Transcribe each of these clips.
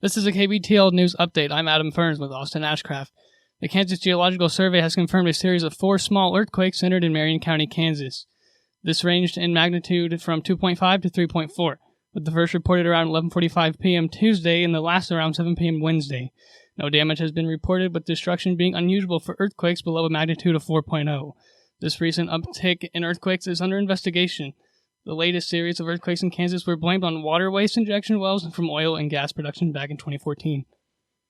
This is a KBTL News Update. I'm Adam Fernz with Austin Ashcraft. The Kansas Geological Survey has confirmed a series of 4 small earthquakes centered in Marion County, Kansas. This ranged in magnitude from 2.5 to 3.4, with the first reported around 11:45 p.m. Tuesday and the last around 7 p.m. Wednesday. No damage has been reported, with destruction being unusual for earthquakes below a magnitude of 4.0. This recent uptick in earthquakes is under investigation. The latest series of earthquakes in Kansas were blamed on water waste injection wells from oil and gas production back in 2014.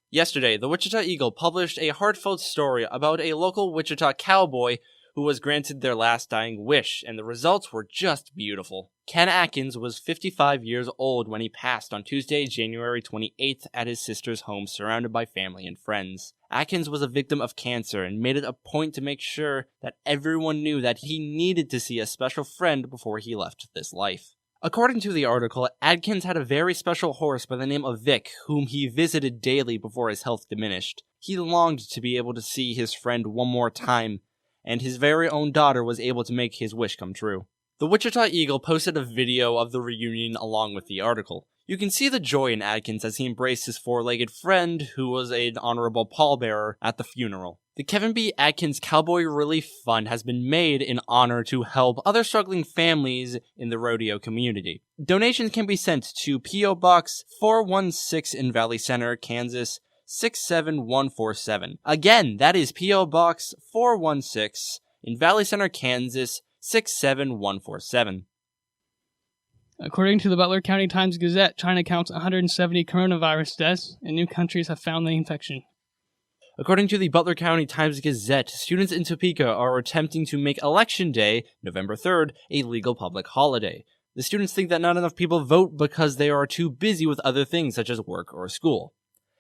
Yesterday, the Wichita Eagle published a heartfelt story about a local Wichita cowboy who was granted their last dying wish, and the results were just beautiful. Ken Atkins was 55 years old when he passed on Tuesday, January 28th at his sister's home surrounded by family and friends. Atkins was a victim of cancer and made it a point to make sure that everyone knew that he needed to see a special friend before he left this life. According to the article, Atkins had a very special horse by the name of Vic, whom he visited daily before his health diminished. He longed to be able to see his friend one more time, and his very own daughter was able to make his wish come true. The Wichita Eagle posted a video of the reunion along with the article. You can see the joy in Atkins as he embraced his 4-legged friend, who was an honorable pallbearer at the funeral. The Kevin B. Atkins Cowboy Relief Fund has been made in honor to help other struggling families in the rodeo community. Donations can be sent to P.O. Box 416 in Valley Center, Kansas, 67147. Again, that is P.O. Box 416 in Valley Center, Kansas, 67147. According to the Butler County Times-Gazette, China counts 170 coronavirus deaths, and new countries have found the infection. According to the Butler County Times-Gazette, students in Topeka are attempting to make Election Day, November 3rd, a legal public holiday. The students think that not enough people vote because they are too busy with other things such as work or school.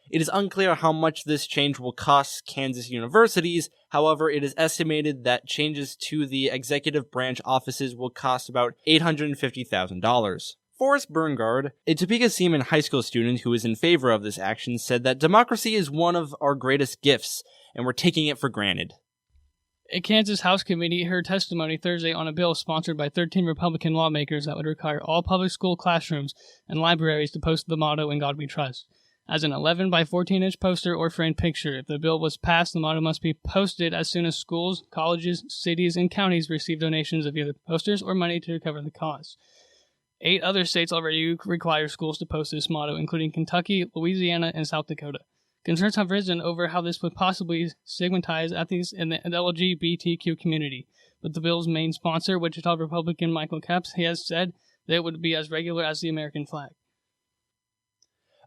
It is unclear how much this change will cost Kansas universities. However, it is estimated that changes to the executive branch offices will cost about $850,000. Forrest Burngard, a Topeka Seaman high school student who is in favor of this action, said that democracy is one of our greatest gifts, and we're taking it for granted. A Kansas House committee heard testimony Thursday on a bill sponsored by 13 Republican lawmakers that would require all public school classrooms and libraries to post the motto, "In God We Trust," as an 11 by 14-inch poster or framed picture. If the bill was passed, the motto must be posted as soon as schools, colleges, cities, and counties receive donations of either posters or money to cover the cost. 8 other states already require schools to post this motto, including Kentucky, Louisiana, and South Dakota. Concerns have risen over how this would possibly stigmatize athletes in the LGBTQ community, but the bill's main sponsor, Wichita Republican Michael Capps, has said that it would be as regular as the American flag.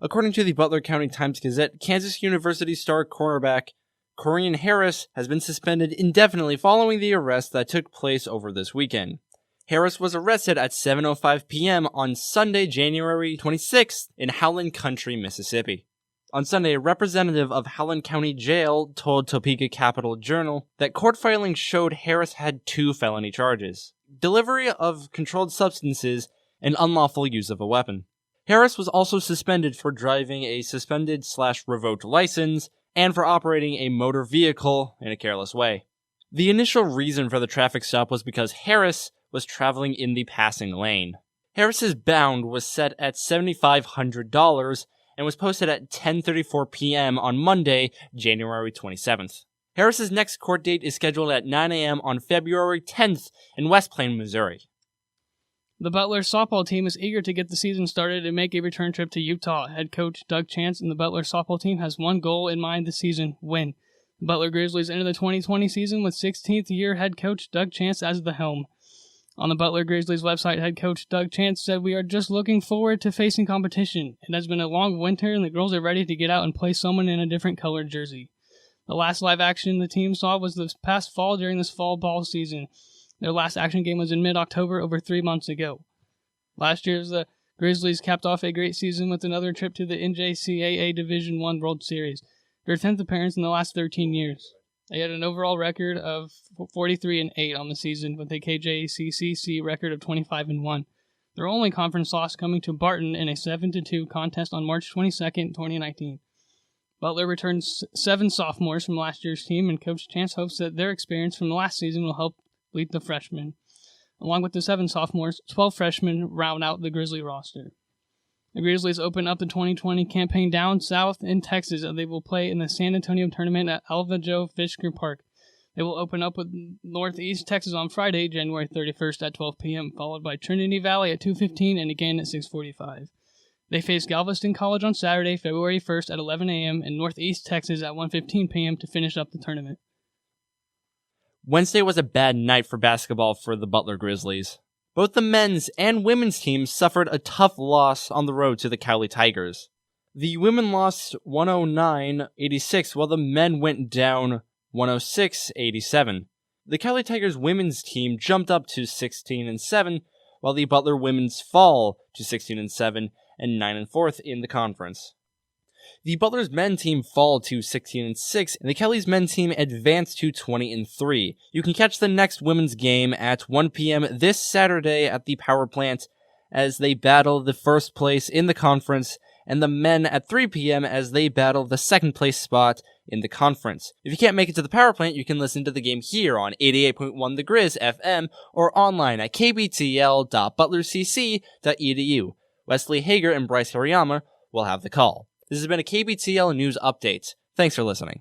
According to the Butler County Times-Gazette, Kansas University star cornerback Corian Harris has been suspended indefinitely following the arrest that took place over this weekend. Harris was arrested at 7:05 p.m. on Sunday, January 26th in Howland Country, Mississippi. On Sunday, a representative of Howland County Jail told Topeka Capital Journal that court filings showed Harris had 2 felony charges: delivery of controlled substances and unlawful use of a weapon. Harris was also suspended for driving a suspended/revoked license and for operating a motor vehicle in a careless way. The initial reason for the traffic stop was because Harris was traveling in the passing lane. Harris's bound was set at $7,500 and was posted at 10:34 p.m. on Monday, January 27th. Harris's next court date is scheduled at 9 a.m. on February 10th in West Plain, Missouri. The Butler softball team is eager to get the season started and make a return trip to Utah. Head coach Doug Chance and the Butler softball team has one goal in mind this season: win. The Butler Grizzlies enter the 2020 season with 16th-year head coach Doug Chance as the helm. On the Butler Grizzlies website, head coach Doug Chance said, "We are just looking forward to facing competition. It has been a long winter, and the girls are ready to get out and play someone in a different colored jersey." The last live action the team saw was this past fall during this fall ball season. Their last action game was in mid-October, over 3 months ago. Last year, the Grizzlies capped off a great season with another trip to the NJCAA Division I World Series, their 10th appearance in the last 13 years. They had an overall record of 43-8 on the season, with a KJCCC record of 25-1. Their only conference loss coming to Barton in a 7-2 contest on March 22, 2019. Butler returned 7 sophomores from last year's team, and Coach Chance hopes that their experience from last season will help lead the freshmen. Along with the 7 sophomores, 12 freshmen round out the Grizzly roster. The Grizzlies open up the 2020 campaign down south in Texas, and they will play in the San Antonio tournament at Alvajo Fisker Park. They will open up with Northeast Texas on Friday, January 31st at 12 p.m., followed by Trinity Valley at 2:15 and again at 6:45. They face Galveston College on Saturday, February 1st at 11 a.m. and Northeast Texas at 1:15 p.m. to finish up the tournament. Wednesday was a bad night for basketball for the Butler Grizzlies. Both the men's and women's teams suffered a tough loss on the road to the Cowley Tigers. The women lost 109-86, while the men went down 106-87. The Cowley Tigers women's team jumped up to 16-7, while the Butler women's fall to 16-7 and 9-4 in the conference. The Butler's men team fall to 16-6, and the Kelly's men team advanced to 20-3. You can catch the next women's game at 1 p.m. this Saturday at the power plant as they battle the first place in the conference, and the men at 3 p.m. as they battle the second place spot in the conference. If you can't make it to the power plant, you can listen to the game here on 88.1 The Grizz FM or online at kbtl.butlercc.edu. Wesley Hager and Bryce Hariyama will have the call. This has been a KBTL News Update. Thanks for listening.